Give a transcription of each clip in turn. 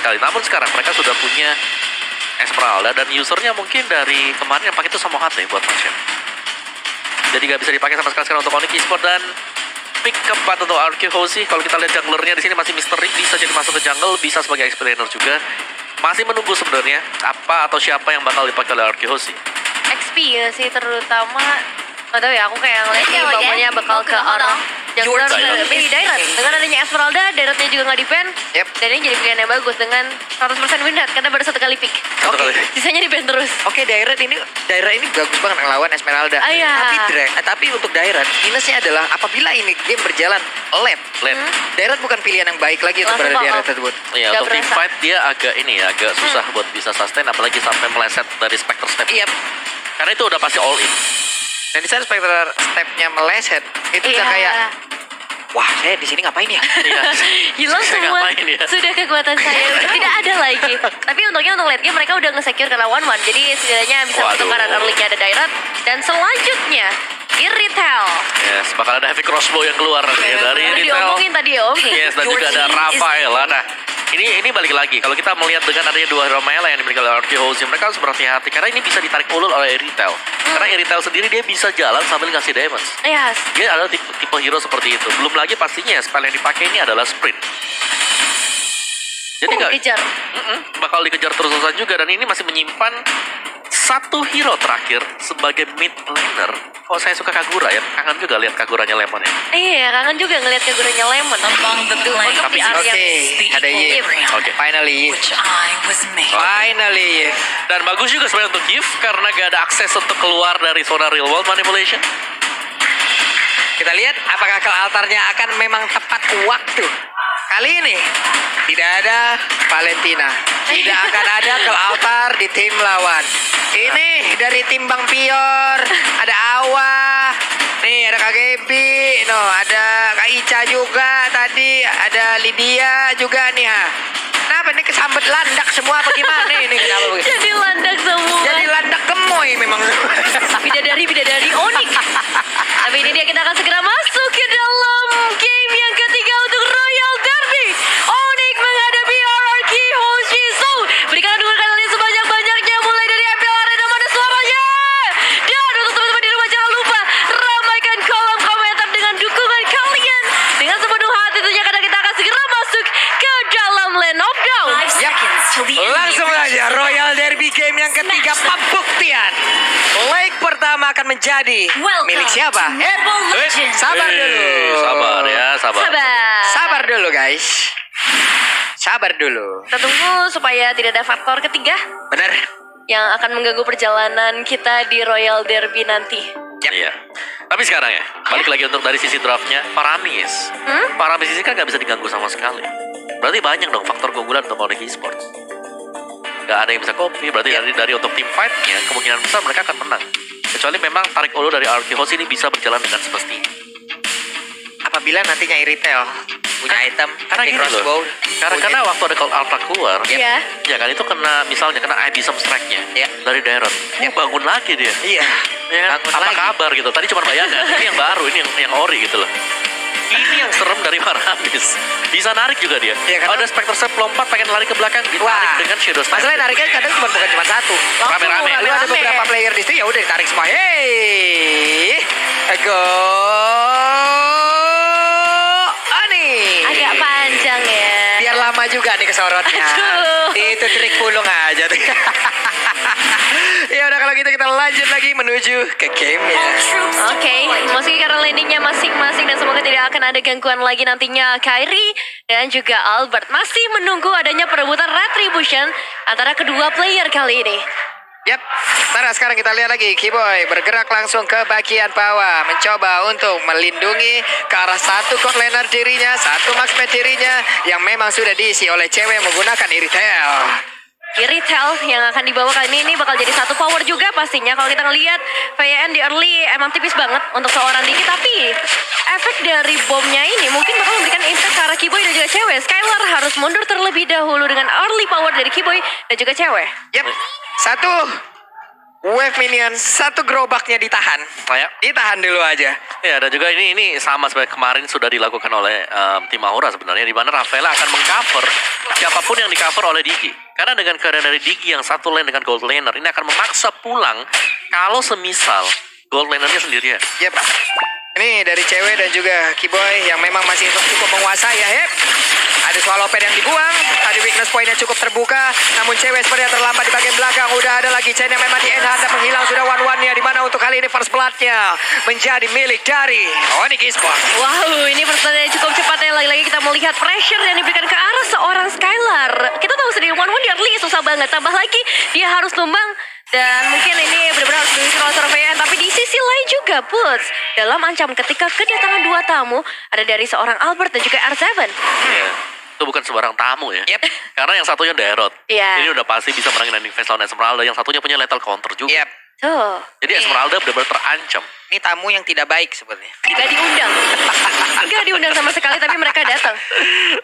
sekali. Namun sekarang mereka sudah punya Esmeralda dan usernya mungkin dari kemarin yang pakai itu sama HT buat Masya. Jadi gak bisa dipakai sama sekali sekarang untuk Onyx Esports. Dan pick keempat untuk RQ Hoshi. Kalau kita lihat junglernya di sini masih misteri, bisa jadi masuk ke jungle, bisa sebagai explainer juga. Masih menunggu sebenarnya apa atau siapa yang bakal dipakai oleh RQ Hoshi. XP ya sih terutama. Gak tau ya, aku kayak ngeliatnya bapaknya bakal ke arah jungler pilih Dairat. Dengan adanya Esmeralda, Dairatnya juga nggak di-ban. Dan ini jadi pilihan yang bagus dengan 100% win rate karena baru satu kali pick. Sisanya di-ban terus. Dairat ini bagus banget ngelawan Esmeralda. Tapi untuk Dairat minusnya adalah apabila ini game berjalan late. Dairat bukan pilihan yang baik lagi untuk berada di area tersebut. Iya, untuk team fight dia agak susah buat bisa sustain, apalagi sampai meleset dari Spectre Step. Karena itu udah pasti all in. Dan di saat Spectre Step-nya meleset, itu udah kayak, wah saya di sini ngapain ya? Hilang semua, sudah kekuatan saya tidak ada lagi. Tapi untungnya untuk late game mereka udah nge-secure karena 1-1. Jadi setidaknya bisa pertukaran early-nya ada Dairat. Dan selanjutnya, Irithel. Yes, bakal ada heavy crossbow yang keluar dari Irithel. Diomongin tadi ya Om. Yes, dan juga ada Rafael. Nah, ini balik lagi. Kalau kita melihat dengan adanya dua hero melee yang dimiliki oleh RQ Hoshi, mereka harus berhati-hati karena ini bisa ditarik ulur oleh Irithel. Karena Irithel sendiri dia bisa jalan sambil ngasih damage. Dia adalah tipe hero seperti itu. Belum lagi pastinya spell yang dipakai ini adalah sprint. Jadi bakal dikejar terus-terusan juga, dan ini masih menyimpan satu hero terakhir sebagai mid laner. Oh, saya suka Kagura ya. Kangen juga lihat Kaguranya Lemon ya. Iya, kangen juga ngelihat Kaguranya Lemon. Tapi ada Yif. Finally. Dan bagus juga sebenarnya untuk Yif karena gak ada akses untuk keluar dari zona real world manipulation. Kita lihat apakah ke altarnya akan memang tepat waktu. Kali ini tidak ada Valentina, tidak akan ada ke altar di tim lawan. Ini dari tim Bang Pior, ada Awa, nih ada Kak Gebi, ada Kak Ica juga tadi, ada Lydia juga nih ha. Kenapa ini kesambet landak semua apa gimana ini? Kenapa begitu? Jadi landak semua. Jadi landak gemoy memang. Bidadari Onyx. Tapi ini dia, kita akan segera masuk ke dalam game yang ketiga untuk Royal Derby. Onyx menghadapi RRQ Hoshi. So, berikan dukungan kalian sebanyak-banyaknya mulai dari MPL Arena, mana suaranya. Dan untuk teman-teman di rumah jangan lupa ramaikan kolom komentar dengan dukungan kalian dengan sepenuh hati tentunya, karena kita akan segera masuk ke dalam Land of Dawn. Langsung saja Royal Derby game yang ketiga, pembuktian leg pertama akan menjadi milik siapa? Sabar dulu. Sabar dulu guys. Sabar dulu. Kita tunggu supaya tidak ada faktor ketiga. Benar. Yang akan mengganggu perjalanan kita di Royal Derby nanti. Iya. Tapi sekarang ya, balik lagi untuk dari sisi draftnya, Paramis. Paramis ini kan gak bisa diganggu sama sekali. Berarti banyak dong faktor keunggulan untuk Onyx Esports. Gak ada yang bisa copy, berarti dari untuk tim fight-nya kemungkinan besar mereka akan menang. Kecuali memang tarik ulur dari RQ Hoshi ini bisa berjalan dengan semestinya. Apabila nantinya Irithel punya item, karena gini loh, karena waktu ada Call Alpha keluar, ya kan itu kena, misalnya kena Abyssal Strike-nya dari Dairat, bangun lagi dia. Apa kabar gitu, tadi cuma bayangan, ini yang baru, ini yang ori gitu loh. Ini yang serem dari Paramis. Bisa narik juga dia. Ada Spectre Step lompat pengen lari ke belakang, ditarik dengan Shadow Step. Masalahnya nariknya kadang bukan cuma satu. Rame-rame. Lu ada beberapa player di situ, ya udah ditarik semua. Hey, go. Ani. Agak panjang ya. Biar lama juga nih kesorotnya. Itu trik pulung aja tuh. Ya udah kalau gitu kita lanjut lagi menuju ke game-nya. Oke, meski karena landingnya masing-masing dan semoga tidak akan ada gangguan lagi nantinya, Kyrie dan juga Albert masih menunggu adanya perebutan retribution antara kedua player kali ini. Yap, Tara sekarang kita lihat lagi Keyboy bergerak langsung ke bagian bawah, mencoba untuk melindungi ke arah satu core laner dirinya, satu maxmate dirinya yang memang sudah diisi oleh cewek menggunakan Irithel. Irithel yang akan dibawa kali ini bakal jadi satu power juga pastinya. Kalau kita ngelihat VN di early emang tipis banget untuk seorang Diki, tapi efek dari bomnya ini mungkin bakal memberikan impact ke arah Keyboy dan juga cewek. Skylar harus mundur terlebih dahulu dengan early power dari Keyboy dan juga cewek. Yap, satu Wave minion satu gerobaknya ditahan. Kayak Ditahan dulu aja. ya, dan juga ini sama seperti kemarin sudah dilakukan oleh tim Aura sebenarnya, di mana Rafaela akan mengcover siapapun yang di-cover oleh Digi. Karena dengan keadaan dari Digi yang satu lane dengan gold laner, ini akan memaksa pulang kalau semisal gold lanernya sendirian. Yep. Ini dari cewek dan juga Kiboy yang memang masih cukup menguasai ya, Hep. Ada Swallowpad yang dibuang. Tadi weakness point-nya cukup terbuka. Namun cewek sepertinya terlambat di bagian belakang. Udah ada lagi chain yang memang di-enhance dan menghilang sudah one-one-nya. Dimana untuk kali ini first blood-nya menjadi milik dari Onyx Esports. Wow, ini pertandingan cukup cepat ya. Lagi-lagi kita melihat pressure yang diberikan ke arah seorang Skylar. Kita tahu sendiri one-one di early susah banget. Tambah lagi dia harus tumbang. Dan mungkin ini benar-benar harus diisi oleh surveian. Tapi di sisi lain juga Puts dalam ancam ketika kedatangan dua tamu. Ada dari seorang Albert dan juga R7. Ya, itu bukan sembarang tamu ya. Yep. Karena yang satunya Derot. Iya. Ini udah pasti bisa menangin ending phase lawan Esmeralda. Yang satunya punya lethal counter juga. Yep. Tuh. Jadi Esmeralda benar-benar terancam. Ini tamu yang tidak baik sebenarnya. Gak diundang. Gak diundang sama sekali tapi mereka datang.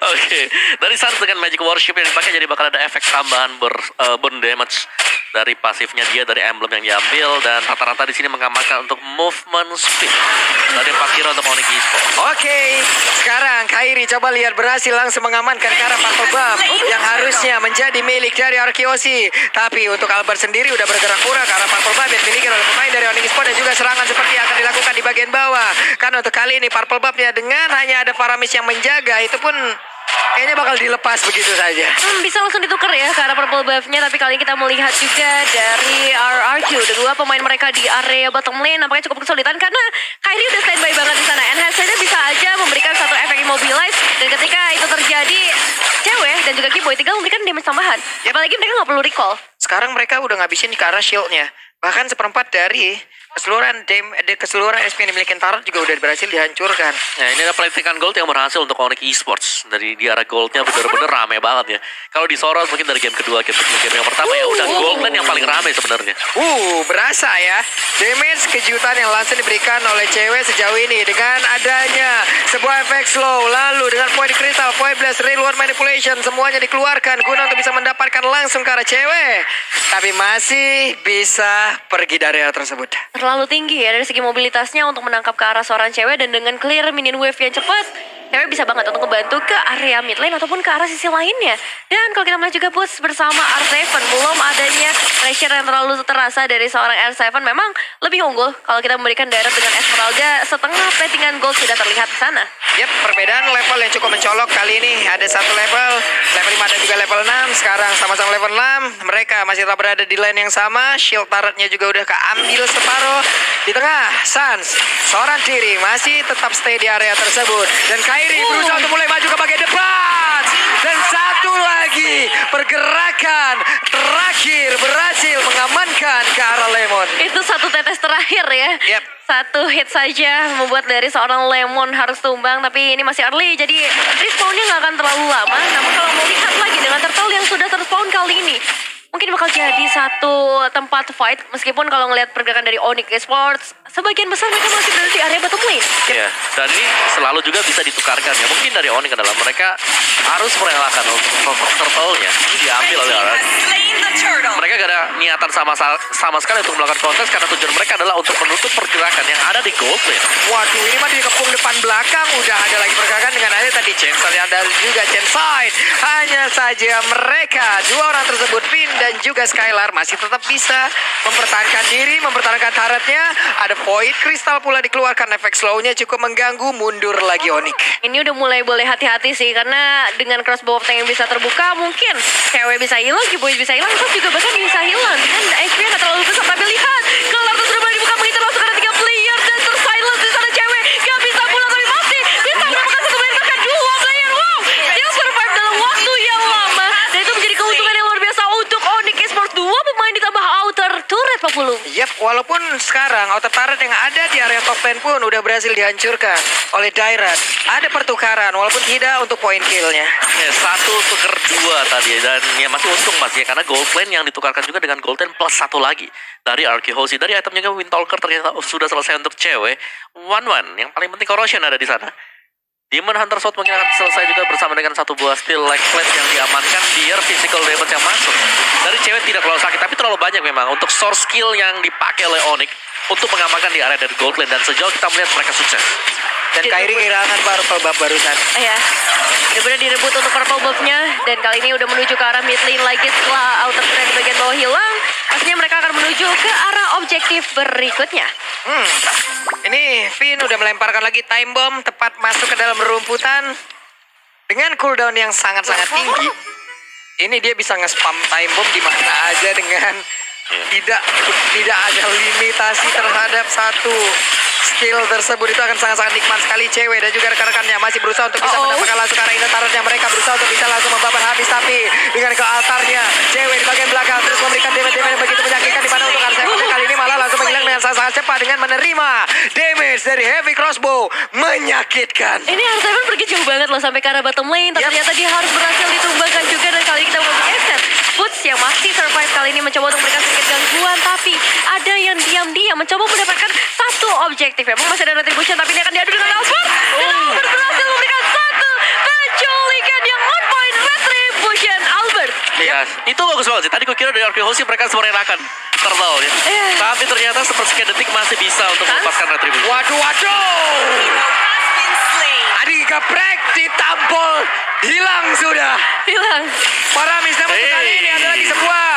Oke, dari Sans dengan Magic Worship yang dipakai, jadi bakal ada efek tambahan burn damage dari pasifnya dia, dari emblem yang diambil, dan rata-rata di sini mengamankan untuk movement speed dari Pakira untuk Onyx Esports. Oke, sekarang Kairi coba lihat berhasil langsung mengamankan ke arah Purple Buff yang harusnya menjadi milik dari Arkeosi. Tapi untuk Albert sendiri udah bergerak pura ke arah Purple Buff yang dimiliki oleh pemain dari Onyx Esports, dan juga serangan seperti yang akan dilakukan di bagian bawah. Karena untuk kali ini Purple Buff-nya dengan hanya ada Faramis yang menjaga, itu pun kayaknya bakal dilepas begitu saja. Bisa langsung ditukar ya ke arah purple buff-nya. Tapi kali ini kita melihat juga dari RRQ. Dua pemain mereka di area bottom lane nampaknya cukup kesulitan karena Kairi udah standby banget di sana. Enhance-nya bisa aja memberikan satu efek immobilize. Dan ketika itu terjadi, cewek dan juga Kiboy tinggal memberikan damage tambahan. Apalagi mereka nggak perlu recall. Sekarang mereka udah ngabisin ke arah shield-nya. Bahkan seperempat dari keseluruhan SP yang dimiliki Tarot juga udah berhasil dihancurkan. Nah, ini ada pelitikan gold yang berhasil untuk Onyx Esports. Dari di arah goldnya bener-bener rame banget ya. Kalau disorot mungkin dari game kedua, game yang pertama ya udah gold lane yang paling rame sebenarnya. Berasa ya. Damage kejutan yang langsung diberikan oleh cewek sejauh ini dengan adanya sebuah efek slow, lalu dengan point crystal, point blast, real world manipulation, semuanya dikeluarkan guna untuk bisa mendapatkan langsung ke arah cewek. Tapi masih bisa pergi dari area tersebut. Terlalu tinggi ya dari segi mobilitasnya untuk menangkap ke arah seorang cewek. Dan dengan clear minion wave yang cepat, cewek bisa banget untuk membantu ke area mid lane ataupun ke arah sisi lainnya. Dan kalau kita melihat juga Puts bersama R7, belum adanya pressure yang terlalu terasa dari seorang R7, memang lebih unggul kalau kita memberikan direct dengan Esmeralda. Setengah platingan gold sudah terlihat di sana. Yep, perbedaan level yang cukup mencolok kali ini. Ada satu level 5 dan juga level 6. Sekarang sama-sama level 6. Mereka masih tetap berada di lane yang sama. Shield turretnya juga udah keambil separuh. Di tengah, Sans seorang diri masih tetap stay di area tersebut. Dan Kairi berusaha untuk mulai maju ke bagian depan. Dan satu lagi pergerakan terakhir berhasil mengamankan ke arah Lemon. Itu satu tetes terakhir ya. Yep. Satu hit saja membuat dari seorang Lemon harus tumbang. Tapi ini masih early, jadi respawnnya nggak akan terlalu lama. Namun kalau melihat lagi dengan turtle yang sudah terspawn kali ini, mungkin bakal jadi satu tempat fight. Meskipun kalau ngelihat pergerakan dari Onyx Esports, sebagian besar mereka masih berada di area bottom lane. Iya, dan ini selalu juga bisa ditukarkan ya. Mungkin dari Onyx adalah mereka harus merelakan untuk sosok turtle-nya. Ini diambil oleh orang. Mereka gak ada niatan sama sekali untuk melakukan kontes, karena tujuan mereka adalah untuk menutup pergerakan yang ada di gold lane. Waduh, ini mah dikepung depan belakang. Udah ada lagi pergerakan dengan ada tadi Chainsaw yang ada juga Chainside. Hanya saja mereka, dua orang tersebut, Pin dan juga Skylar, masih tetap bisa mempertahankan diri, mempertahankan turretnya. Ada Void Crystal pula dikeluarkan. Efek slow-nya cukup mengganggu. Mundur lagi Onyx. Ini udah mulai boleh hati-hati sih, karena dengan crossbow of tank yang bisa terbuka, mungkin cewek bisa hilang, Kiboy bisa hilang, terus juga bahkan bisa hilang. Dengan HP nya gak terlalu besar, tapi lihat kelar sudah mulai dibuka, begitu langsung ada 3 player dan tersilence di sana. Cewek gak bisa pulang, tapi masih bisa mendapatkan satu player, bahkan 2 player. Wow, dia survive dalam waktu yang lama, dan itu menjadi keuntungan yang luar biasa untuk Onyx Esports. 2 pemain ditambah outer turret 40. Yap, walaupun sekarang outer turret yang ada di area top lane pun udah berhasil dihancurkan oleh Dairat. Ada pertukaran, walaupun tidak untuk point kill-nya. Ya, 1 tuker 2 tadi, dan ya masih untung mas ya, karena gold lane yang ditukarkan juga dengan gold lane plus 1 lagi dari Arkehosi. Dari itemnya Windtalker ternyata sudah selesai untuk cewek. 1-1, yang paling penting corrosion ada di sana. Demon Hunter Sword mungkin akan selesai juga bersama dengan satu buah steel leg plate yang diamankan biar physical damage yang masuk dari cewek tidak terlalu sakit, tapi terlalu banyak memang untuk source skill yang dipakai oleh Onyx untuk mengamankan di area dari gold lane, dan sejauh kita melihat mereka sukses. Dan Kairi kehilangan purple buff barusan. Ya, benar-benar direbut untuk purple buff-nya, dan kali ini udah menuju ke arah mid lane lagi setelah outer trend di bagian bawah hilang. Pastinya mereka akan menuju ke arah objektif berikutnya. Ini Finn udah melemparkan lagi time bomb tepat masuk ke dalam rumputan dengan cooldown yang sangat-sangat tinggi. Ini dia bisa nge-spam time bomb di mana aja dengan tidak ada limitasi terhadap satu skill tersebut. Itu akan sangat-sangat nikmat sekali. Cewek dan juga rekan-rekannya masih berusaha untuk bisa mendapatkan langsung ke arah innetarnya. Mereka berusaha untuk bisa langsung membabat habis, tapi dengan ke altarnya Cewek di bagian belakang terus memberikan damage yang begitu menyakitkan di mana untuk Arseven. Kali ini malah langsung menghilang dengan sangat cepat dengan menerima damage dari heavy crossbow. Menyakitkan. Ini Arseven pergi jauh banget loh sampai ke arah bottom lane, tapi ternyata dia harus berhasil ditumbangkan juga, dan kali ini kita mau bergeser. Boots yang masih survive kali ini mencoba untuk memberikan sedikit gangguan, tapi ada yang diam-diam mencoba mendapatkan satu objektif. Memang masih ada retribution, tapi ini akan diadu dengan Albert. Dan Albert berhasil memberikan satu penculikan yang on point. Retribution Albert. Iya, itu bagus banget sih. Tadi gue kira dari RQ Hoshi mereka semerenakan turtle ya. Tapi ternyata sepersekian detik masih bisa untuk melepaskan retribution. Waduh. Adi geprek ditampol, hilang sudah. Hilang. Paramis, namun kali ini ada lagi sebuah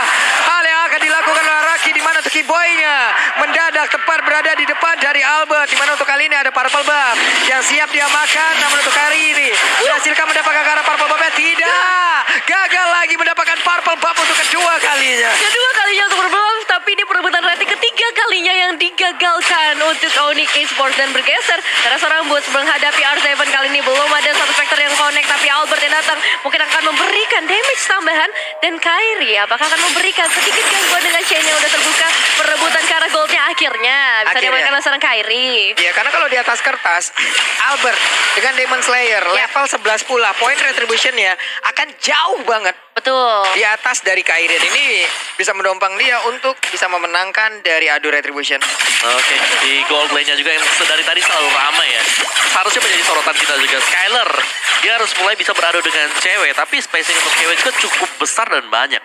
hal yang akan dilakukan oleh Raki, di mana untuk Boy-nya mendadak tepat berada di depan dari Albert, di mana untuk kali ini ada purple buff yang siap dia makan. Namun untuk kali ini berhasilkah mendapatkan karena purple buff-nya? Tidak, gagal lagi mendapatkan purple buff untuk kedua kalinya. Kedua kalinya untuk berbuff, tapi ini perebutan rating ketiga kalinya yang digagalkan untuk Onyx Esports, dan bergeser karena seorang Boots menghadapi R7. Kali ini belum ada satu factor yang connect, tapi Albert yang datang mungkin akan memberikan damage tambahan, dan Kairi apakah akan memberikan sedikit gangguan dengan chain yang udah terbuka. Perebutan ke arah goldnya akhirnya bisa diamankan oleh seorang Kairi. Ya, karena kalau di atas kertas Albert dengan Demon Slayer level 11 pula, point retribution-nya akan jauh banget Betul. di atas dari Kairi. Ini bisa mendompang dia untuk bisa memenangkan dari adu retribution. Oke, di gold lane-nya juga yang dari tadi selalu ramai ya. Harusnya menjadi sorotan kita juga. Skyler, dia harus mulai bisa beradu dengan cewek, tapi spacing untuk cewek juga cukup besar dan banyak.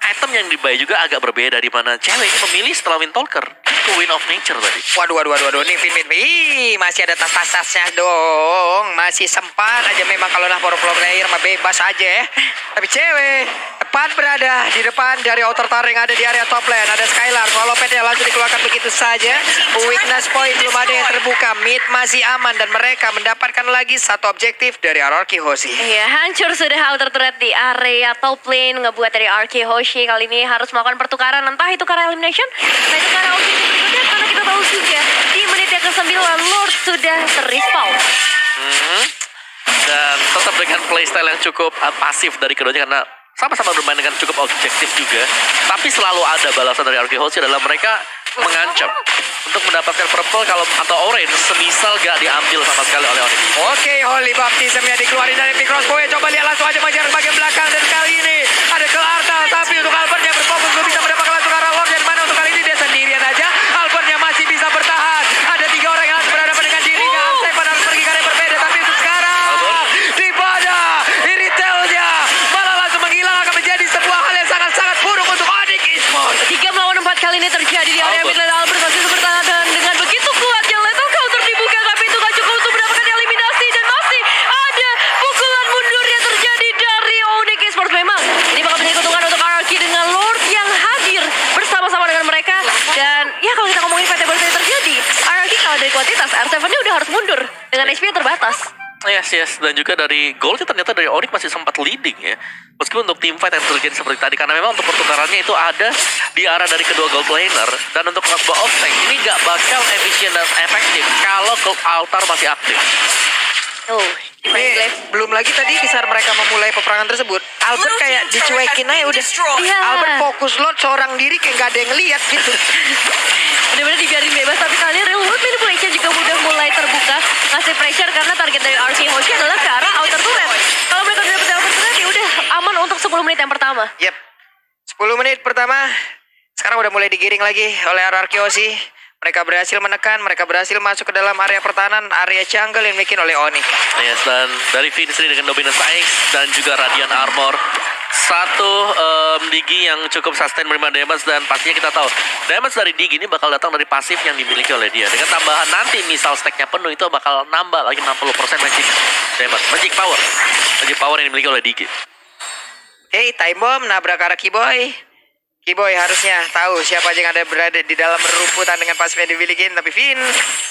Item yang dibuy juga agak berbeda, di mana cewek ini memilih setelah Windtalker ke Wind of Nature tadi. Waduh. Nih Vin. Masih ada tas-tasnya dong. Masih sempat aja memang kalau nah pro player mah bebas aja ya. Tapi cewek tepat berada di depan dari outer tower yang ada di area top lane. Ada Skylar, swallow pad langsung dikeluarkan begitu saja. Weakness point belum ada yang terbuka. Mid masih aman, dan mereka mendapatkan lagi satu objektif dari RRQ Hoshi. Iya, hancur sudah outer turret di area top lane, ngebuat dari RQ Hoshi kali ini harus melakukan pertukaran, entah itu karena elimination, entah itu karena objektif berikutnya, karena kita tahu juga di menit yang ke-9 Lord sudah ter-respawn. Dan tetap dengan playstyle yang cukup pasif dari keduanya, karena sama-sama bermain dengan cukup objektif juga. Tapi selalu ada balasan dari RQ Hoshi adalah mereka mengancam untuk mendapatkan purple kalau atau orange semisal gak diambil sama sekali oleh Onyx. Oke, Holy Baptism-nya dikeluarin dari Big Crossbow. Coba lihat langsung aja mengejar bagian belakang, dan kali ini ada ke Artal, tapi untuk Albertnya berfokus belum bisa mendapatkan langsung arah Lord, dari mana untuk kali ini dia sendirian aja. Albertnya masih bisa bertahan. Ada 3 orang yang harus berhadapan dengan dirinya. Arseven harus pergi ke arah yang berbeda, tapi untuk sekarang di pada Iritelnya malah langsung menghilang, akan menjadi sebuah hal yang sangat-sangat buruk untuk Onyx Esports. 3 melawan 4 kali ini terjadi di area mid lane. Albert masih bertahan dengan begitu kuatnya lethal counter dibuka, tapi itu gak cukup untuk mendapatkan eliminasi, dan masih ada pukulan mundur yang terjadi dari Onyx Esports. Memang ini bakal menjadi keuntungan untuk RRQ dengan Lord yang hadir bersama-sama dengan mereka, dan ya kalau kita ngomongin fight yang baru saja terjadi, RRQ kalau dari kuantitas, R7-nya udah harus mundur dengan HP yang terbatas. Yes. Dan juga dari goldnya ternyata dari Onyx masih sempat leading ya. Meskipun untuk team fight yang terjadi seperti tadi, karena memang untuk pertukarannya itu ada di arah dari kedua gold laner. Dan untuk crossbow of tank ini gak bakal efisien dan efektif kalau gold altar masih aktif. Belum lagi tadi di saat mereka memulai peperangan tersebut, Albert kayak dicuekin aja udah. Iya. Albert fokus Lord seorang diri kayak gak ada yang lihat gitu. Benar-benar dibiarin bebas, tapi kali ini real world manipulation juga udah mulai terbuka, ngasih pressure karena target dari RC Hoshi adalah ke arah outer turret. Kalau mereka udah dapet outer turret, ya udah aman untuk 10 menit yang pertama. Yep, 10 menit pertama sekarang udah mulai digiring lagi oleh RRQ Hoshi. Mereka berhasil menekan, mereka berhasil masuk ke dalam area pertahanan, area jungle yang dimiliki oleh Onyx. Yes, dan dari Vince dengan Dominance X dan juga Radiant Armor. Satu Digi yang cukup sustain menerima damage, dan pastinya kita tahu damage dari Digi ini bakal datang dari pasif yang dimiliki oleh dia. Dengan tambahan nanti misal stacknya penuh, itu bakal nambah lagi 60% magic damage, magic power yang dimiliki oleh Digi. Oke, time bomb nabrak arah Kiboy. Kiboy harusnya tahu siapa aja yang ada berada di dalam rumputan dengan pasif yang dimiliki, tapi Vin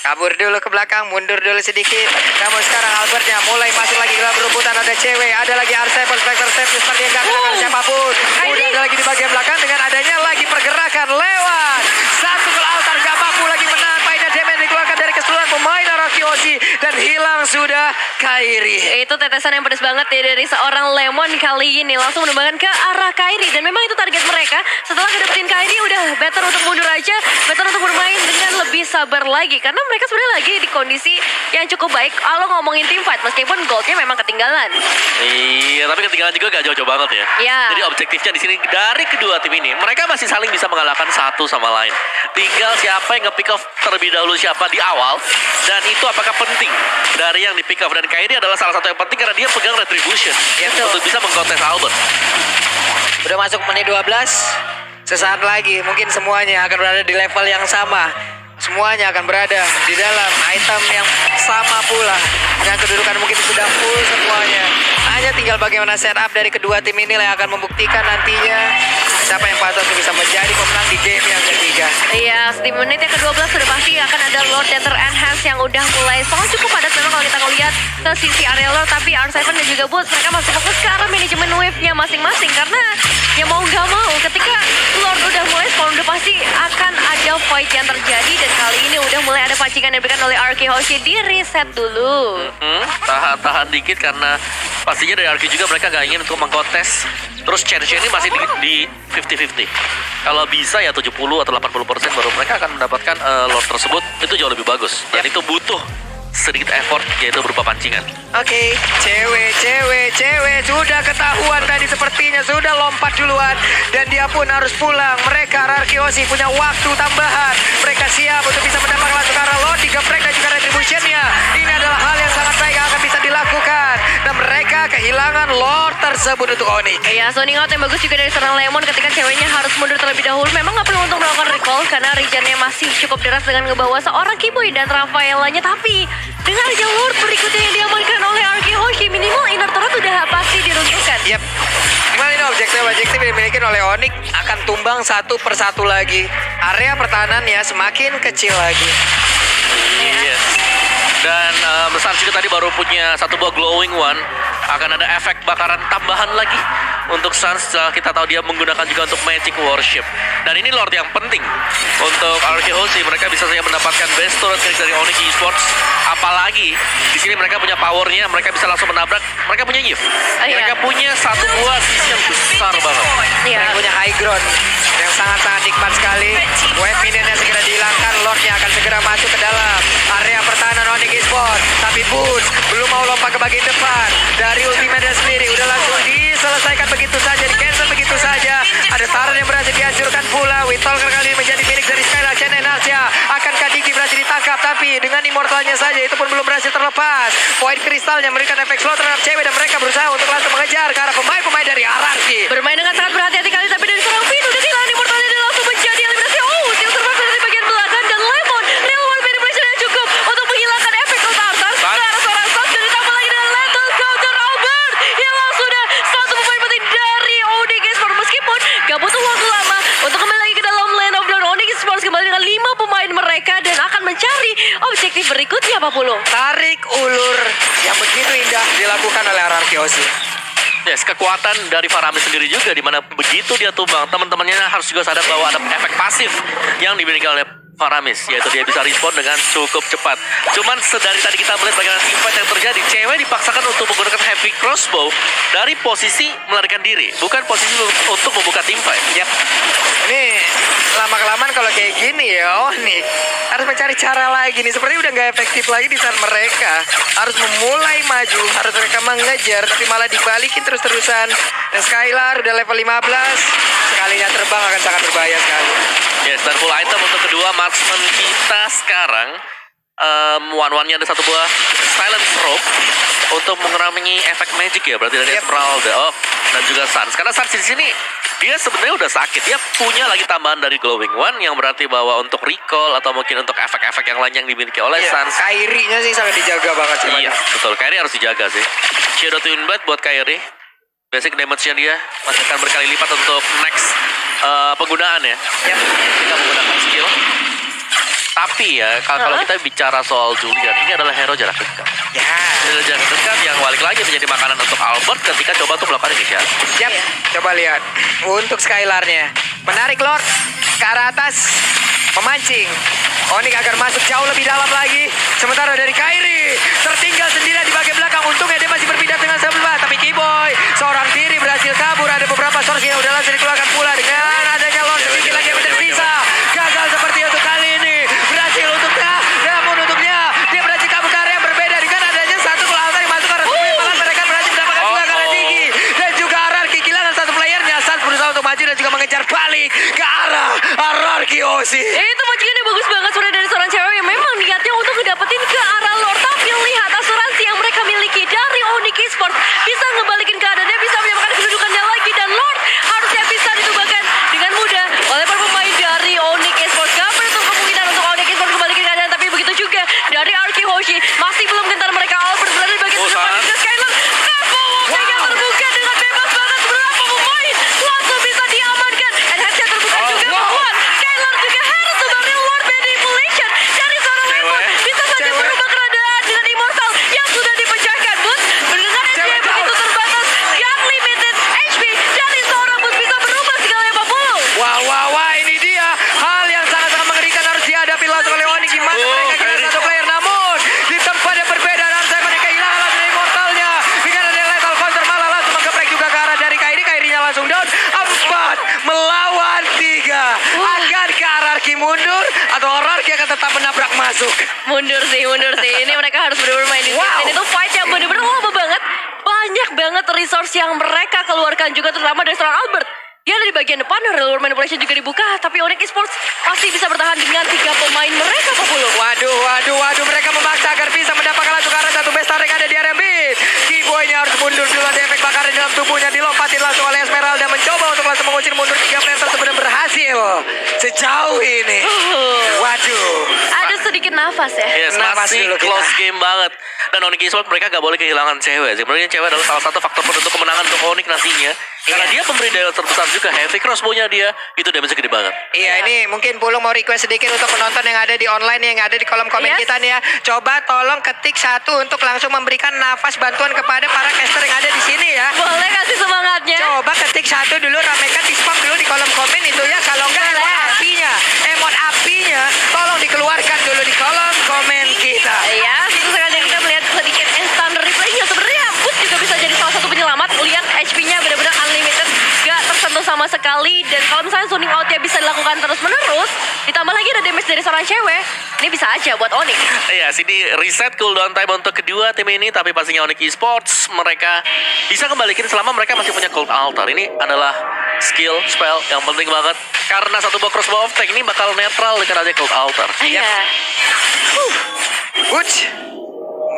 kabur dulu ke belakang, mundur dulu sedikit. Namun sekarang Albertnya mulai masuk lagi ke dalam rumputan, ada cewek, ada lagi R7, Spectre Step, seperti yang gak kenakan siapapun. Udah ada lagi di bagian belakang dengan adanya lagi pergerakan lewat. Satu gol altar gak mampu lagi menang. Mainnya damage dikeluarkan dari keseluruhan pemain Arakiyoshi dan hilang sudah Kairi. Itu tetesan yang pedas banget ya dari seorang Lemon kali ini. Langsung menumbangkan ke arah Kairi. Dan memang itu target mereka. Setelah ngedapetin Kairi udah better untuk mundur aja. Better untuk bermain dengan lebih sabar lagi. Karena mereka sebenarnya lagi di kondisi yang cukup baik kalau ngomongin team fight. Meskipun goldnya memang ketinggalan. Iya, tapi ketinggalan juga gak jauh-jauh banget ya. Iya. Jadi objektifnya di sini dari kedua tim ini, mereka masih saling bisa mengalahkan satu sama lain. Tinggal siapa yang nge-pick off terlebih dahulu siapa di awal, dan itu apakah penting dari yang di-pick off. Dan Kairi adalah salah satu yang penting karena dia pegang Retribution untuk bisa mengkontes Albert. Udah masuk menit 12. Sesaat lagi mungkin semuanya akan berada di level yang sama. Semuanya akan berada di dalam item yang sama pula. Dengan kedudukan mungkin sudah full semuanya. Hanya tinggal bagaimana setup dari kedua tim ini yang akan membuktikan nantinya siapa yang patut bisa menjadi pemenang di game yang ketiga. Iya, di menit yang ke-12 sudah pasti akan ada Lord Dancer Enhance yang udah mulai cukup padat memang kalau kita ngeliat ke sisi area Lord. Tapi R7 dan juga Boots mereka masih fokus ke arah manajemen wave-nya masing-masing. Karena ya mau gak mau ketika Lord udah mulai spawn udah pasti akan ada fight yang terjadi. Dan kali ini udah mulai ada pancingan yang diberikan oleh RK Hoshi di reset dulu. Tahan dikit karena pastinya dari RQ juga mereka gak ingin untuk mengkontes. Terus chance ini masih di 50-50. Kalau bisa ya 70 atau 80% baru mereka akan mendapatkan Lord tersebut. Itu jauh lebih bagus. Dan itu butuh sedikit effort, yaitu berupa pancingan. Oke, cewek sudah ketahuan tadi sepertinya sudah lompat duluan dan dia pun harus pulang. Mereka Arakiyoshi punya waktu tambahan. Mereka siap untuk bisa mendapatkan langsung arah Lord, digeprek dan juga retributionnya. Ini adalah hal yang sangat baik yang akan bisa dilakukan dan mereka kehilangan Lord tersebut untuk Onyx. Ya, zoning out yang bagus juga dari seorang Lemon ketika ceweknya harus mundur terlebih dahulu. Memang nggak perlu untuk melakukan recall karena regionnya masih cukup deras dengan ngebawa seorang Kiboy dan Rafaelanya. Tapi dengan aja Lord berikutnya yang diamankan oleh RK Hoshi, minimal inner turret udah pasti diruntuhkan. Yep. Gimana ini objektif yang dimiliki oleh Onyx akan tumbang satu persatu lagi. Area pertahanannya semakin kecil lagi. Yes. Dan Besar juga tadi baru punya satu buah glowing one. Akan ada efek bakaran tambahan lagi untuk Suns. Kita tahu dia menggunakan juga untuk Magic Worship. Dan ini Lord yang penting untuk RKOC. Mereka bisa saja mendapatkan best turret dari Onyx Esports. Apalagi di sini mereka punya powernya, mereka bisa langsung menabrak. Mereka punya Yif. Mereka punya satu buah sisi yang besar banget. Mereka punya high ground yang sangat-sangat nikmat sekali. Wave minionnya segera dihilangkan, Lordnya akan segera masuk ke dalam area pertahanan Onyx Esports. Tapi Boots belum mau lompat ke bagian depan. Dari ultimate sendiri udah langsung diselesaikan begitu saja, di cancel begitu saja. Ada Taran yang berhasil dihancurkan pula. Witolker kali ini menjadi milik dari Skylar Chen Enarsia. Akankah Digi berhasil ditangkap, tapi dengan immortalnya saja itu pun belum berhasil terlepas. Poin kristalnya memberikan efek slow terhadap cewek dan mereka berusaha untuk langsung mengejar ke arah pemain-pemain dari Ararki. Bermain dengan sangat berhati-hati kali, tapi dari seorang Vin udah kehilangan immortalnya dan langsung menjadi eliminasi. Seal survivor dari bagian belakang dan Lemon real world manipulation yang cukup untuk menghilangkan efek Tartar ke arah seorang Suns dan ditambah lagi dengan lethal counter Albert. Hilang sudah satu pemain penting dari Onyx Esports. Meskipun gak butuh waktu lama untuk kembali lagi ke dalam Land of Dawn. Onyx Esports kembali dengan 5 pemain mereka dan akan mencari objektif berikutnya, Pak Pulung. Tarik ulur yang begitu indah dilakukan oleh Ararkiosi. Yes, kekuatan dari Faramis sendiri juga, dimana begitu dia tumbang, teman-temannya harus juga sadar bahwa ada efek pasif yang dimiliki oleh Faramis, yaitu dia bisa respon dengan cukup cepat. Cuman sedari tadi kita melihat bagaimana team fight yang terjadi, cewek dipaksakan untuk menggunakan heavy crossbow dari posisi melarikan diri, bukan posisi untuk membuka team fight. Yap. Ini lama-kelamaan kalau kayak gini ya, nih harus mencari cara lagi nih. Seperti udah nggak efektif lagi di saat mereka harus memulai maju, harus mereka mengejar, tapi malah dibalikin terus-terusan. Dan Skylar udah level 15, sekalinya terbang akan sangat berbahaya sekali. Yes, dan full item untuk kedua marksman kita sekarang. One-one-nya ada satu buah silent rope untuk mengurangi efek magic ya, berarti dari Esmeralda. Oh, dan juga Sans. Karena Sans di sini dia sebenarnya udah sakit. Dia punya lagi tambahan dari Glowing One yang berarti bahwa untuk recall atau mungkin untuk efek-efek yang lain yang dimiliki oleh Sans. Kairi-nya sih sangat dijaga banget sih. Iya, betul. Kairi harus dijaga sih. Shadow Twin Blade buat Kairi. Basic damage-nya dia masih akan berkali lipat untuk next penggunaan ya. Kita menggunakan skill. Tapi ya, kalau kita bicara soal Julian, ini adalah hero jarak dekat. Ya. Hero jarak dekat yang balik lagi menjadi makanan untuk Albert ketika coba untuk melakukan inisiatif. Siap. Coba lihat. Untuk Skylar-nya. Menarik Lord ke arah atas. Memancing. Onyx agar masuk jauh lebih dalam lagi. Sementara dari Kairi tertinggal sendirian di bagian belakang. Untungnya dia masih berpindah dengan sebelah. Tapi Kiboy seorang diri berhasil kabur. Ada beberapa source yang udah langsung dikeluarkan pula. Dengan adanya Lord sedikit lagi yang tersisa. Gagal seperti itu kali ini. Berhasil untuknya. Namun untuknya dia berhasil kabur ke area yang berbeda. Dengan adanya satu altar yang masuk ke arah sebelah. Malah mereka berhasil mendapatkan juga karena Digi. Dan juga Ararki kehilangan satu playernya. Sans berusaha untuk maju dan juga mengejar balik ke arah Ararki Osi. Itu majikannya bagus banget sudah dari seorang cewek yang memang niatnya untuk ngedapetin ke arah Lord. Tapi lihat asuransi yang mereka miliki dari Onyx Esports bisa ngebalikin keadaannya, bisa menyamakan kedudukannya lagi. Dan Lord harusnya bisa ditumbangkan dengan mudah oleh para pemain dari Onyx Esports. Gak menutup kemungkinan untuk Onyx Esports kembalikan keadaan. Tapi begitu juga dari Arki Hoshi masih belum gentar mereka. Albert berada di bagian depan juga Skylar. Yang terbuka dengan bebas banget. Berapa pemain langsung bisa diamankan. And headset terbuka juga membuat Skylar juga harus sebagai Lord Manipulation dari seorang Lemon. Bisa saja berubah keadaan dengan Immortal yang sudah dipecahkan. But dengan HP begitu terbatas yang limited HP dari seorang But bisa berubah segalanya Pak Pulu. Wah, ini dia hal yang sangat-sangat mengerikan harus dihadapi langsung oleh Onyx. Gimana mereka kehilangan satu player, namun di tempat yang berbeda dan saya mereka kehilangan langsung dari Immortalnya. Dengan ada lethal counter malah langsung menggeprek juga ke arah dari Kairi. Kairinya langsung down. 4 melawan 3. Akankah Ararki mundur atau Ararki akan tetap menabrak masuk? Mundur sih. Ini mereka harus benar-benar main di sini. Wow. Dan itu fight yang benar-benar lama banget. Banyak banget resource yang mereka keluarkan juga terutama dari seorang Albert. Dia ada di bagian depan, Relure Manipulation juga dibuka. Tapi Onyx Esports masih bisa bertahan dengan 3 pemain mereka, Pak Pulu. Waduh. Mereka memaksa agar bisa mendapatkan langsung ke arah satu best yang ada di area mid. Kiboy-nya harus mundur dulu. Ada efek bakaran dalam tubuhnya. Dilompatin langsung oleh Esmeralda. Mencoba untuk langsung mengusir mundur 3 player tersebut dan berhasil. Sejauh ini. Waduh. Ada sedikit nafas ya. Yes, Nafas masih dulu kita. close game banget. Dan Onyx Esports mereka gak boleh kehilangan cewek. Sebenarnya cewek adalah salah satu faktor penentu kemenangan untuk Onyx nantinya. Karena dia pemberi daya terbesar juga. Heavy crossbow-nya dia itu damage gede banget. Iya, ini mungkin Pulung mau request sedikit untuk penonton yang ada di online yang ada di kolom komen Yes. kita nih ya. Coba tolong ketik 1 untuk langsung memberikan nafas bantuan kepada para caster yang ada di sini ya. Boleh kasih semangatnya. Coba ketik 1 dulu, ramekan di spam dulu di kolom komen itu ya. Kalau enggak emot apinya tolong dikeluarkan dulu di kolom komen kita. Iya, itu sekali kita melihat sedikit instant replay-nya. Sebenarnya Boots juga bisa jadi salah satu penyelamat. Lihat HP-nya benar-benar unlimited, gak tersentuh sama sekali. Dan kalau misalnya zoning out-nya bisa dilakukan terus-menerus, ditambah lagi ada damage dari seorang cewek, ini bisa aja buat Onyx. Iya, sini reset cooldown time untuk kedua tim ini. Tapi pastinya Onyx Esports mereka bisa kembalikan selama mereka masih punya Cold Altar. Ini adalah skill, spell yang penting banget. Karena satu buah crossbow of tank ini bakal netral dengan adanya Cold Altar. Iya. Uch,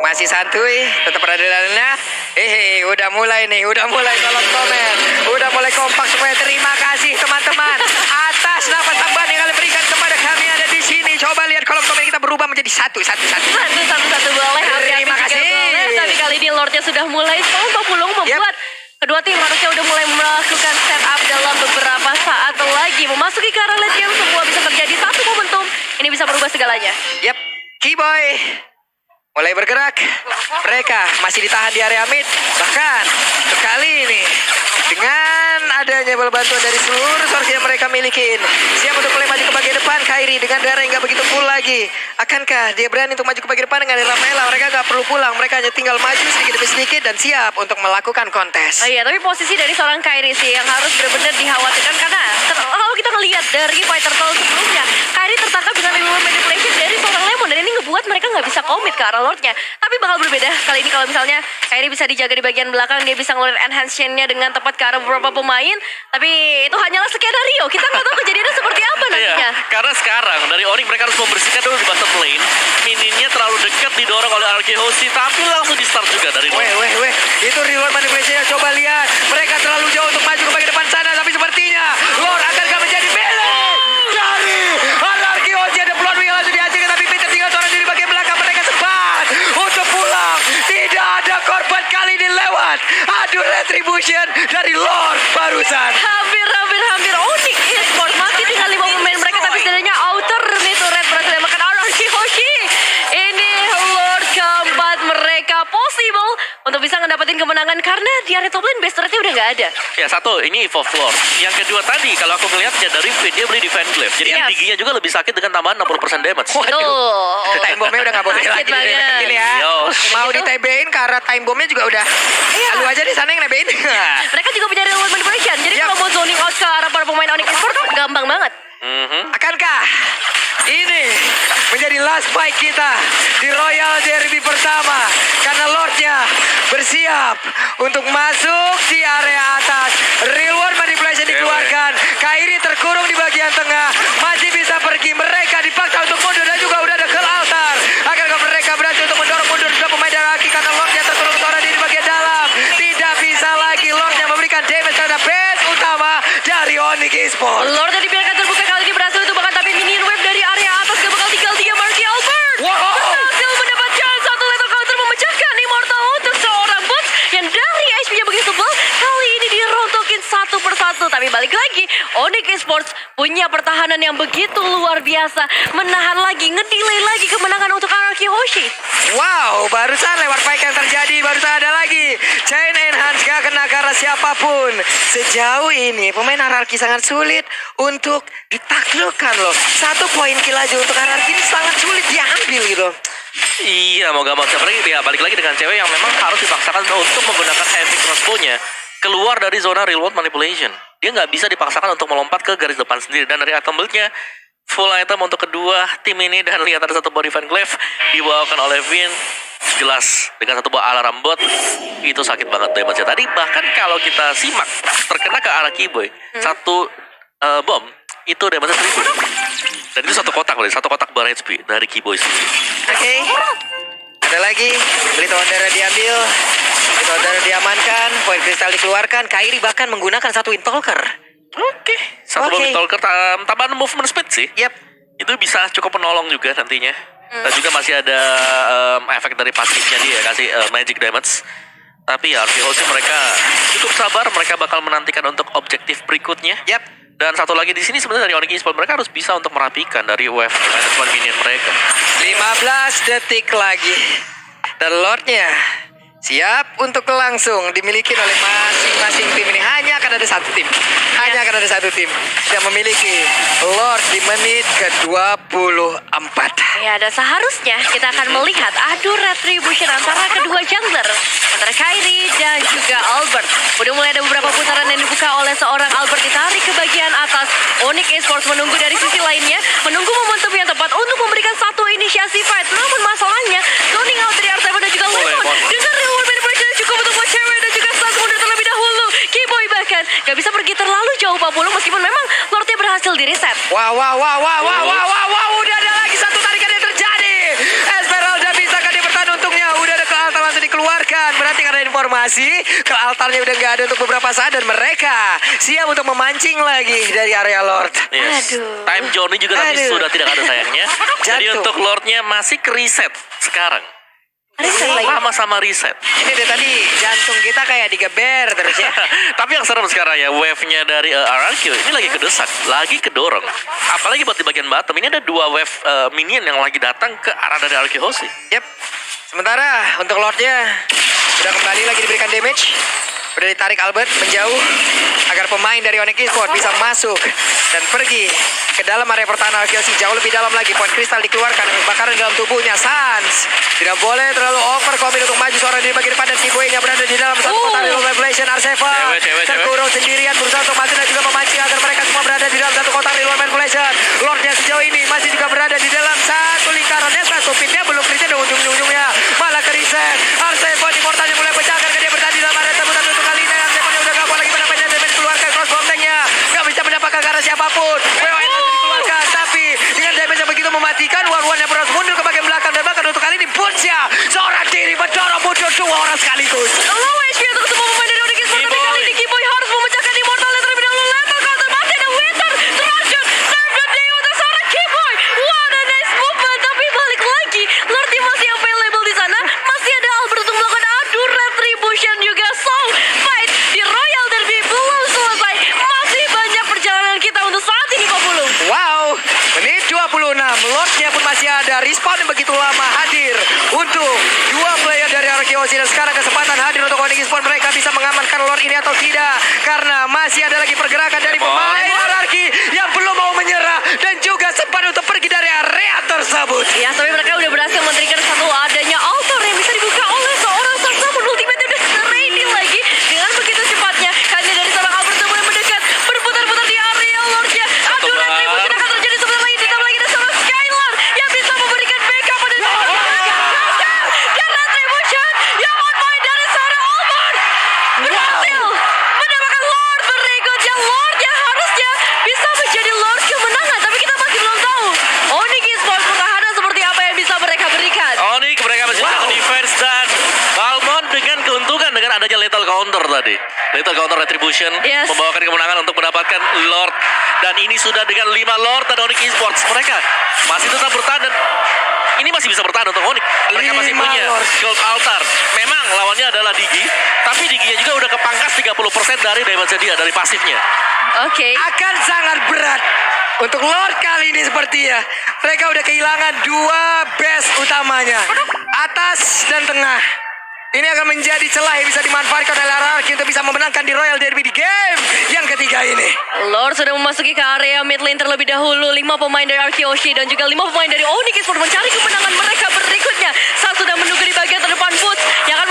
masih santuy, tetap berada di dalamnya. Udah mulai kolom komen. Udah mulai kompak semuanya. Terima kasih teman-teman atas nafas tambahan yang kalian berikan kepada kami yang ada di sini. Coba lihat kolom komen kita berubah menjadi satu. Satu boleh. Terima Api-api kasih. juga boleh. Tapi kali ini Lordnya sudah mulai Pak Pulung membuat kedua tim harusnya udah mulai melakukan setup dalam beberapa saat lagi. Memasuki ke arah late game, semua bisa terjadi. Satu momentum, ini bisa merubah segalanya. Yap, Kiboy mulai bergerak. Mereka masih ditahan di area mid. Bahkan kali ini dengan adanya bantuan dari seluruh source yang mereka milikin, siap untuk mulai maju ke bagian depan. Kairi dengan darah yang gak begitu full lagi. Akankah dia berani untuk maju ke bagian depan dengan Rafaela? Mereka gak perlu pulang, mereka hanya tinggal maju sedikit demi sedikit dan siap untuk melakukan kontes. Oh iya, tapi posisi dari seorang Kairi sih yang harus benar-benar dikhawatirkan karena kalau kita kita ngelihat dari fighter Turtle sebelumnya, Kairi tertangkap dengan Real Manipulation dari seorang Lemon, dan ini ngebuat mereka nggak bisa komit ke arah Lordnya. Tapi bakal berbeda kali ini kalau misalnya Kairi bisa dijaga di bagian belakang, dia bisa ngeluarin enhance-nya dengan tepat ke arah beberapa pemain. Tapi itu hanyalah skenario, kita nggak tahu kejadiannya seperti apa nantinya. Iya, karena sekarang dari Onyx mereka harus membersihkan dulu di bottom lane. Mininnya terlalu dekat didorong oleh RK Hoshi, tapi langsung di start juga dari Lord. Weh, itu reward manipulation. Coba lihat, mereka terlalu jauh untuk maju ke bagian depan sana, tapi sepertinya Lord akankah menjadi melee dari Hierarchy Hoshi. Ada Blood Wing langsung dihasilkan, tapi Peter tinggal seorang di bagian belakang. Mereka sempat untuk pulang, tidak ada korban kali ini lewat. Aduh, retribution dari Lord barusan. Hampir Onyx Esports masih dengan 5 pemain mereka, tapi setidaknya outer itu Red berhasil makan RRQ Hoshi. Ini Lord keempat mereka possible untuk bisa ngedapetin kemenangan karena di area top lane base turretnya udah nggak ada. Ya satu, ini Evolve Lord. Yang kedua tadi, kalau aku ngeliatnya dari Finn, dia beli Defend Glaive. Jadi Yes. giginya juga lebih sakit dengan tambahan 60% damage. Tuh. Time bomb-nya udah nggak boleh Sakit lagi banget. dideketin ya. Yo. Mau di TB-in karena time bomb-nya juga udah. Iya. Lu aja di sana yang nebein. Mereka juga punya real manipulation. Jadi Yap. kalau mau zoning out ke arah para pemain Onyx Esports gampang banget. Akankah ini menjadi last fight kita di Royal Derby pertama? Karena Lordnya bersiap untuk masuk di area atas. Reward manipulation dikeluarkan. Kairi terkurung di bagian tengah. Masih bisa pergi. Mereka dipaksa untuk mundur dan juga udah ada ke altar. Akankah mereka berhasil untuk mendorong mundur dua pemain Hierarchy karena Lordnya terkurung seorang di bagian dalam. Tidak bisa lagi Lordnya memberikan damage terhadap base utama dari Onyx Esports. Lord yang dibiarkan terbuka kali ini berhasil untuk bahkan tapi minion wave dari area atas gak bakal tinggal dia. Marky Albert Wow. berhasil mendapatkan satu lethal counter memecahkan Immortal untuk seorang bot yang dari HP-nya begitu tebal. Kali ini dirontokin satu persatu. Tapi balik lagi, Onyx Esports punya pertahanan yang begitu luar biasa, menahan lagi, ngedelay lagi kemenangan untuk RRQ Hoshi. Wow, barusan lewat fight yang terjadi, barusan ada lagi chain enhance gak kena karena siapapun. Sejauh ini pemain Hierarchy sangat sulit untuk ditaklukkan loh. 1 poin kill aja untuk Hierarchy ini sangat sulit diambil gitu. Iya, mau gak mau siapa lagi ya, balik lagi dengan cewek yang memang harus dipaksakan untuk menggunakan heavy crossbow-nya keluar dari zona real world manipulation. Dia nggak bisa dipaksakan untuk melompat ke garis depan sendiri, dan dari item build-nya full item untuk kedua tim ini. Dan lihat ada satu buah Defend Glaive dibawakan oleh Vin, jelas dengan satu buah alarm bot itu sakit banget damage-nya. Tadi bahkan kalau kita simak terkena ke arah Keyboy satu bom itu damage-nya 1000. Dan itu satu kotak bar HP dari Keyboy sendiri. Oke. Ada lagi, Blade of Wonder diambil, Blade of Wonder diamankan, poin kristal dikeluarkan. Kairi bahkan menggunakan satu Windtalker. Oke, satu Oke. mobil talker tambahan movement speed sih. Yap. Itu bisa cukup menolong juga nantinya. Dan juga masih ada efek dari pasifnya dia kasih magic damage. Tapi ya RK Hoshi mereka cukup sabar, mereka bakal menantikan untuk objektif berikutnya. Yap. Dan satu lagi di sini sebenarnya dari Onyx Esports mereka harus bisa untuk merapikan dari wave management minion mereka. 15 detik lagi. Dan Lordnya siap untuk langsung dimiliki oleh masing-masing tim ini. Hanya akan ada satu tim. Hanya akan ada satu tim yang memiliki Lord di menit ke-24. Ya, dan seharusnya kita akan melihat adu retribution antara kedua jungler, antara Kairi dan juga Albert. Udah mulai ada beberapa putaran yang dibuka oleh seorang Albert, ditarik ke bagian atas. Onyx Esports menunggu dari sisi lainnya, menunggu momentum yang tepat untuk memberikan satu inisiasi fight. Namun masalahnya, zoning out dari R7 dan juga Lemon dengan reward manipulation cukup untuk buat cewek dan juga stun mundur terlebih dahulu. Keyboy bahkan gak bisa pergi terlalu jauh Pak Pulung meskipun memang Lordnya berhasil di reset. Wow, udah ada lagi satu tarikan yang terjadi. Esmeralda bisa kan dia bertahan untungnya. Udah ada ke altar langsung dikeluarkan. Berarti karena informasi ke altarnya udah nggak ada untuk beberapa saat dan mereka siap untuk memancing lagi dari area Lord. Yes. Aduh. Time journey juga tapi Aduh. sudah tidak ada sayangnya. Jadi Jantung. untuk Lordnya masih ke reset sekarang. Reset lagi. Sama-sama reset. Ini dari tadi jantung kita kayak digeber terus ya. Tapi yang serem sekarang ya, wave-nya dari RRQ ini lagi kedesak, lagi kedorong. Apalagi buat di bagian bottom, ini ada 2 wave minion yang lagi datang ke arah dari RRQ Hoshi. Yep. Sementara untuk Lordnya udah kembali lagi diberikan damage. Udah ditarik Albert menjauh agar pemain dari Onyx Esports bisa masuk dan pergi ke dalam area pertahanan Hoshi jauh lebih dalam lagi. Poin kristal dikeluarkan, kebakaran dalam tubuhnya. Sans tidak boleh terlalu over commit untuk maju seorang di bagian depan dan Keyboy yang berada di dalam satu kotak revelation R7 Cewek. terkurung sendirian berusaha untuk maju dan juga memancing agar mereka semua berada di dalam satu kotak apapun. WON masih dikeluarkan, tapi dengan damage yang begitu mematikan, One yang harus mundur ke bagian belakang. Dan bahkan untuk kali ini Bunsya seorang diri mendorong mundur dua orang sekaligus. Low HP untuk semua pemain dari Onyx Esports. Tapi kali ini Kiboy harus memecahkan Immortal terlebih dahulu. Lethal counter masih ada Winter. Trojan serve the day untuk seorang Kiboy. What a nice movement. Tapi balik lagi, Lordi masih available di sana. Masih ada Albert untuk melakukan adu retribution juga. So, fight di Royal Derby belum selesai. Masih banyak perjalanan kita untuk saat ini, Pak Pulung. Wow, menit 26. Lordnya pun masih ada. Respawn yang begitu lama hadir untuk dua player dari RKOC. Dan sekarang kesempatan hadir untuk Onyx Esports. Mereka bisa mengamankan Lord ini atau tidak. Karena masih ada lagi pergerakan dari pemain RRQ yang belum mau menyerah. Dan juga sempat untuk pergi dari area tersebut. Ya, tapi mereka udah berhasil men-trigger satu adanya altar yang bisa dibuka oleh seorang Sasamun. Ultimate udah ready lagi dengan begitu cepatnya. Kali dari seorang Albert mulai mendekat, berputar-putar di area Lordnya. Adu retribution akan terjadi sebentar lagi. Ditambah lagi ada seorang Skylar yang bisa memberikan backup pada dan retribution yang on point dari seorang Albert. Berhasil mendapatkan Lord berikutnya. Lord yang harusnya bisa menjadi Lord kemenangan. Tapi kita masih belum tahu Onyx Esports pertahanan seperti apa yang bisa mereka berikan. Onyx mereka masih wow. Defense dan Balmond dengan keuntungan dengan adanya lethal counter tadi. Lethal counter retribution Yes. membawakan kemenangan untuk mendapatkan Lord. Dan ini sudah dengan 5 Lord dan Onyx Esports. Mereka masih tetap bertahan dan ini masih bisa bertahan untuk Onyx. Mereka masih 5 punya Lord. Gold Altar. Memang lawannya adalah Digi, tapi Diginya juga udah kepangkas 30% dari damage dia, dari pasifnya. Oke. Akan sangat berat untuk Lord kali ini sepertinya. Mereka udah kehilangan dua base utamanya, atas dan tengah. Ini akan menjadi celah yang bisa dimanfaatkan oleh RRQ untuk bisa memenangkan di Royal Derby di game yang ketiga ini. Lord sudah memasuki ke area mid lane terlebih dahulu. 5 pemain dari RKOC dan juga 5 pemain dari Onyx Esports mencari kemenangan mereka berikutnya. Saat sudah menunggu di bagian terdepan Boots yang akan